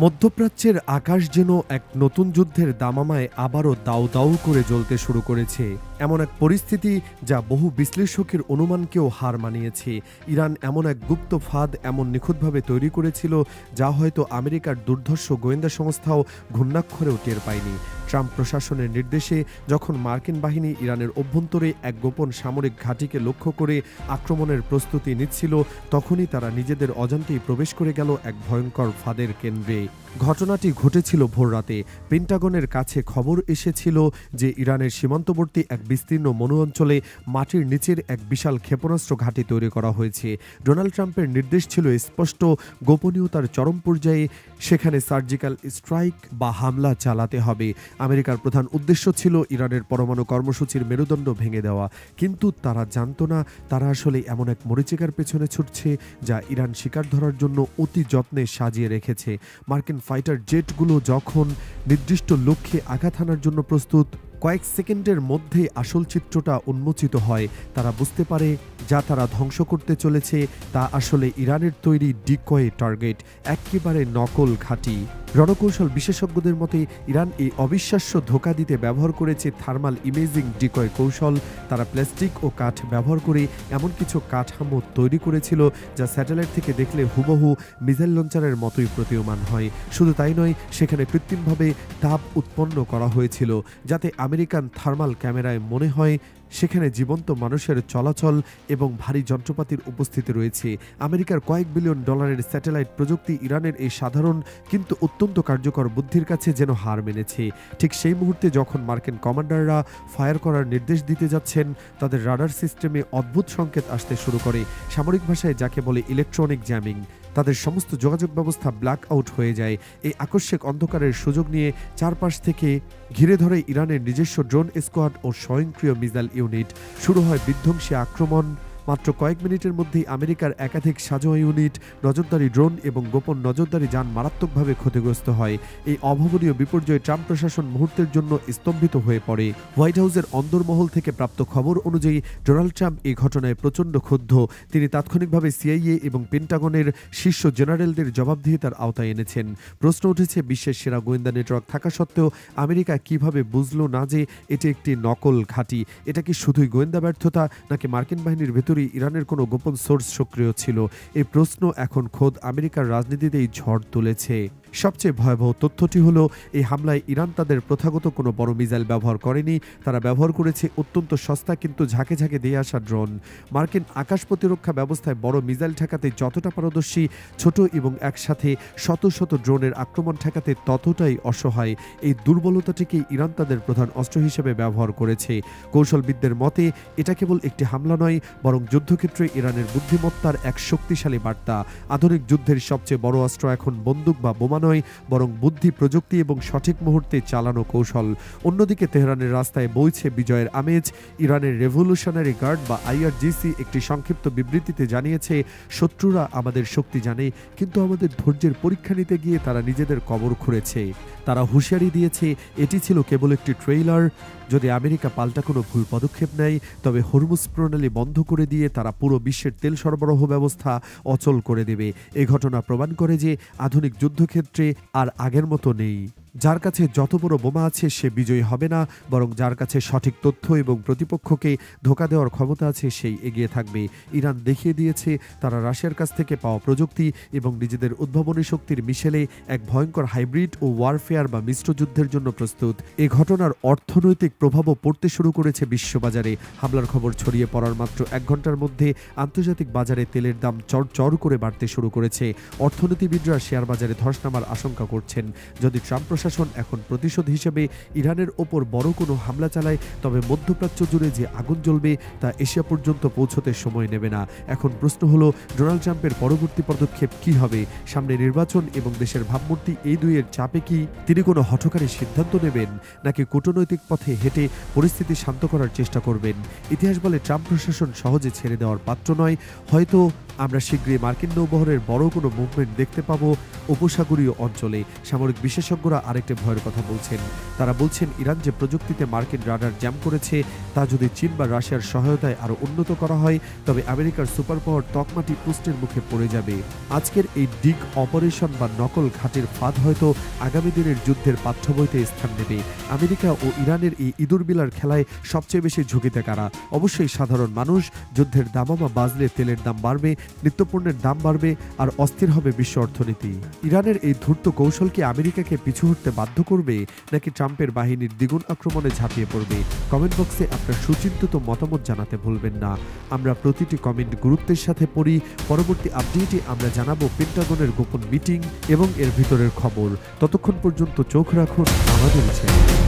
মধ্যপ্রাচ্যের আকাশ যেন এক নতুন যুদ্ধের দামামায় আবারও দাউ দাউ করে জ্বলতে শুরু করেছে। এমন এক পরিস্থিতি যা বহু বিশ্লেষকের অনুমানকেও হার মানিয়েছে। ইরান এমন এক গুপ্ত ফাঁদ এমন নিখুঁতভাবে তৈরি করেছিল যা হয়তো আমেরিকার দুর্ধর্ষ গোয়েন্দা সংস্থাও ঘূর্ণাক্ষরেও টের পায়নি। ট্রাম্প প্রশাসনের নির্দেশে যখন মার্কিন বাহিনী ইরানের অভ্যন্তরে এক গোপন সামরিক ঘাঁটিকে লক্ষ্য করে আক্রমণের প্রস্তুতি নিচ্ছিল, তখনই তারা নিজেদের অজান্তেই প্রবেশ করে গেল এক ভয়ঙ্কর ফাঁদের কেন্দ্রে। ঘটনাটি ঘটেছিল ভোররাতে। পেন্টাগনের কাছে খবর এসেছিল যে ইরানের সীমান্তবর্তী এক বিস্তীর্ণ মরু অঞ্চলে মাটির নিচের এক বিশাল ক্ষেপণাস্ত্র ঘাঁটি তৈরি করা হয়েছে। ডোনাল্ড ট্রাম্পের নির্দেশ ছিল স্পষ্ট, গোপনীয়তার চরম পর্যায়ে সেখানে সার্জিক্যাল স্ট্রাইক বা হামলা চালাতে হবে। আমেরিকার প্রধান উদ্দেশ্য ছিল ইরানের পরমাণু কর্মসূচির মেরুদণ্ড ভেঙে দেওয়া, কিন্তু তারা জানত না তারা আসলে এমন এক মরীচিকার পেছনে ছুটছে যা ইরান শিকার ধরার জন্য অতি যত্নে সাজিয়ে রেখেছে। মার্কিন ফাইটার জেটগুলো যখন নির্দিষ্ট লক্ষ্যে আঘাত হানার জন্য প্রস্তুত, কয়েক সেকেন্ডের মধ্যে আসল চিত্রটা উন্মোচিত হয়। তারা বুঝতে পারে যা তারা ধ্বংস করতে চলেছে তা আসলে ইরানের তৈরি ডিকয় টার্গেট, একেবারে নকল ঘাঁটি। রণকৌশল বিশেষজ্ঞদের মতে ইরান এই অবিশ্বাস্য ধোঁকা দিতে ব্যবহার করেছে থার্মাল ইমেজিং ডিকয় কৌশল। তারা প্লাস্টিক ও কাঠ ব্যবহার করে এমন কিছু কাঠামো তৈরি করেছিল যা স্যাটেলাইট থেকে দেখলে হুবহু মিসাইল লঞ্চারের মতোই প্রতীয়মান হয়। শুধু তাই নয়, সেখানে কৃত্রিমভাবে তাপ উৎপন্ন করা হয়েছিল যাতে আমেরিকান থার্মাল ক্যামেরায় মনে হয় সেখানে জীবন্ত মানুষের চলাচল এবং ভারী যন্ত্রপাতির উপস্থিতি রয়েছে। আমেরিকার কয়েক বিলিয়ন ডলারের স্যাটেলাইট প্রযুক্তি ইরানের এই সাধারণ কিন্তু অত্যন্ত কার্যকর বুদ্ধির কাছে যেন হার মেনেছে। ঠিক সেই মুহূর্তে যখন মার্কিন কমান্ডাররা ফায়ার করার নির্দেশ দিতে যাচ্ছেন, তাদের রাডার সিস্টেমে অদ্ভুত সংকেত আসতে শুরু করে। সামরিক ভাষায় যাকে বলে ইলেকট্রনিক জ্যামিং। তাদের সমস্ত যোগাযোগ ব্যবস্থা ব্ল্যাক আউট হয়ে যায়। এই আকস্মিক অন্ধকারের সুযোগ নিয়ে চারপাশ থেকে ঘিরে ধরে ইরানের নিজস্ব ড্রোন স্কোয়াড ও স্বয়ংক্রিয় মিসাইল ইউনিট। শুরু হয় বিধ্বংসী আক্রমণ। মাত্র কয়েক মিনিটের মধ্যেই আমেরিকার একাধিক সাজোয়া ইউনিট, নজরদারি ড্রোন এবং গোপন নজরদারি যান মারাত্মকভাবে ক্ষতিগ্রস্ত হয়। এই অভাবনীয় বিপর্যয়ে ট্রাম্প প্রশাসন মুহূর্তের জন্য স্তম্ভিত হয়ে পড়ে। হোয়াইট হাউসের অন্দরমহল থেকে প্রাপ্ত খবর অনুযায়ী ডোনাল্ড ট্রাম্প এই ঘটনায় প্রচণ্ড ক্ষুব্ধ। তিনি তাৎক্ষণিকভাবে সিআইএ এবং পেন্টাগনের শীর্ষ জেনারেলদের জবাবদিহিতার আওতায় এনেছেন। প্রশ্ন উঠেছে, বিশ্বের সেরা গোয়েন্দা নেটওয়ার্ক থাকা সত্ত্বেও আমেরিকা কিভাবে বুঝল না যে এটি একটি নকল ঘাঁটি? এটা কি শুধুই গোয়েন্দা ব্যর্থতা, নাকি মার্কিন বাহিনীর ভেতরে ইরানের কোনো গোপন সোর্স সক্রিয় ছিল? এই প্রশ্ন এখন খোদ আমেরিকার রাজনীতিতেই ঝড় তুলেছে। সবচেয়ে ভয়াবহ তথ্যটি হলো, এই হামলায় ইরান তাদের প্রথাগত কোনো বড় মিসাইল ব্যবহার করেনি। তারা ব্যবহার করেছে অত্যন্ত সস্তা কিন্তু ঝাঁকে ঝাঁকে দিয়ে আসা ড্রোন। মার্কিন আকাশ প্রতিরক্ষা ব্যবস্থায় বড় মিসাইল ঠেকাতে যতটা পারদর্শী, ছোট এবং একসাথে শত শত ড্রোনের আক্রমণ ঠেকাতে ততটাই অসহায়। এই দুর্বলতাটিকে ইরান তাদের প্রধান অস্ত্র হিসেবে ব্যবহার করেছে। কৌশলবিদদের মতে এটা কেবল একটি হামলা নয়, বরং যুদ্ধক্ষেত্রে ইরানের বুদ্ধিমত্তার এক শক্তিশালী বার্তা। আধুনিক যুদ্ধের সবচেয়ে বড় অস্ত্র এখন বন্দুক বা বোমা নয়, বরং বুদ্ধি, প্রযুক্তি এবং সঠিক মুহূর্তে চালানো কৌশল। অন্যদিকে তেহরানের রাস্তায় বইছে বিজয়ের আমেজ। ইরানের রেভলিউশনারি গার্ড বা আইআরজিসি একটি সংক্ষিপ্ত বিবৃতিতে জানিয়েছে, শত্রুরা আমাদের শক্তি জানে, কিন্তু আমাদের ধৈর্যের পরীক্ষা নিতে গিয়ে তারা নিজেদের কবর খুঁড়েছে। তারা হুঁশিয়ারি দিয়েছে এটি ছিল কেবল একটি ট্রেইলার। যদি আমেরিকা পাল্টা কোনো ভুল পদক্ষেপ নেয়, তবে হরমুজ প্রণালী বন্ধ করে দিয়ে তারা পুরো বিশ্বের তেল সরবরাহ ব্যবস্থা অচল করে দেবে। এই ঘটনা প্রমাণ করে যে আধুনিক যুদ্ধক্ষেত্রে আর আগের মতো নেই। যার কাছে যত বড় বোমা আছে সে বিজয়ী হবে না, বরং যার কাছে সঠিক তথ্য এবং প্রতিপক্ষকে ধোঁকা দেওয়ার ক্ষমতা আছে সেই এগিয়ে থাকবে। ইরান দেখিয়ে দিয়েছে তারা রাশিয়ার কাছ থেকে পাওয়া প্রযুক্তি এবং নিজেদের উদ্ভাবনী শক্তির মিশেলে এক ভয়ঙ্কর হাইব্রিড ও ওয়ারফেয়ার বা মিশ্র যুদ্ধের জন্য প্রস্তুত। এই ঘটনার অর্থনৈতিক প্রভাবও পড়তে শুরু করেছে বিশ্ববাজারে। হামলার খবর ছড়িয়ে পড়ার মাত্র 1 ঘন্টার মধ্যে আন্তর্জাতিক বাজারে তেলের দাম চড় করে বাড়তে শুরু করেছে। অর্থনীতিবিদরা শেয়ার বাজারে ধস নামার আশঙ্কা করছেন। যদি ট্রাম্প প্রশাসন এখন প্রতিশোধ হিসেবে ইরানের ওপর বড় কোনো হামলা চালায়, তবে মধ্যপ্রাচ্য জুড়ে যে আগুন জ্বলবে তা এশিয়া পর্যন্ত পৌঁছতে সময় নেবে না। এখন প্রশ্ন হলো, ডোনাল্ড ট্রাম্পের পরবর্তী পদক্ষেপ কি হবে? সামনে নির্বাচন এবং দেশের ভাবমূর্তি, এই দুইয়ের চাপে কি তিনি কোনো হঠকারী সিদ্ধান্ত নেবেন, নাকি কূটনৈতিক পথে হেঁটে পরিস্থিতি শান্ত করার চেষ্টা করবেন? ইতিহাস বলে ট্রাম্প প্রশাসন সহজে ছেড়ে দেওয়ার পাত্র নয়। হয়তো আমরা শীঘ্রই মার্কিন নৌবহরের বড় কোনো মুভমেন্ট দেখতে পাবো উপসাগরীয় অঞ্চলে। সামরিক বিশেষজ্ঞরা আরেকটি ভয়ের কথা বলছেন। তারা বলছেন ইরান যে প্রযুক্তিতে মার্কিন রাডার জ্যাম করেছে তা যদি চীন বা রাশিয়ার সহায়তায় আরও উন্নত করা হয় তবে আমেরিকার সুপার পাওয়ার তকমাটি প্রশ্নের মুখে পড়ে যাবে। আজকের এই ডিগ অপারেশন বা নকল ঘাটের ফাঁদ হয়তো আগামী দিনের যুদ্ধের পাঠ্য বইতে স্থান নেবে। আমেরিকা ও ইরানের এই ইঁদুরবিলার খেলায় সবচেয়ে বেশি ঝুঁকিতে কারা? অবশ্যই সাধারণ মানুষ। যুদ্ধের দামামা বাজলে তেলের দাম বাড়বে, নিত্যপণ্যের দাম বাড়বে, আর অস্থির হবে বিশ্ব অর্থনীতি। ইরানের এই ধূর্ত কৌশল কি আমেরিকাকে পিছু হটতে বাধ্য করবে, নাকি ট্রাম্পের বাহিনীর দ্বিগুণ আক্রমণে ঝাঁপিয়ে পড়বে? কমেন্ট বক্সে আপনার সুচিন্তিত মতামত জানাতে ভুলবেন না। আমরা প্রতিটি কমেন্ট গুরুত্বের সাথে পড়ি। পরবর্তী আপডেটে আমরা জানাবো পেন্টাগনের গোপন মিটিং এবং এর ভিতরের খবর। ততক্ষণ পর্যন্ত চোখ রাখুন আমাদের চ্যানেলে।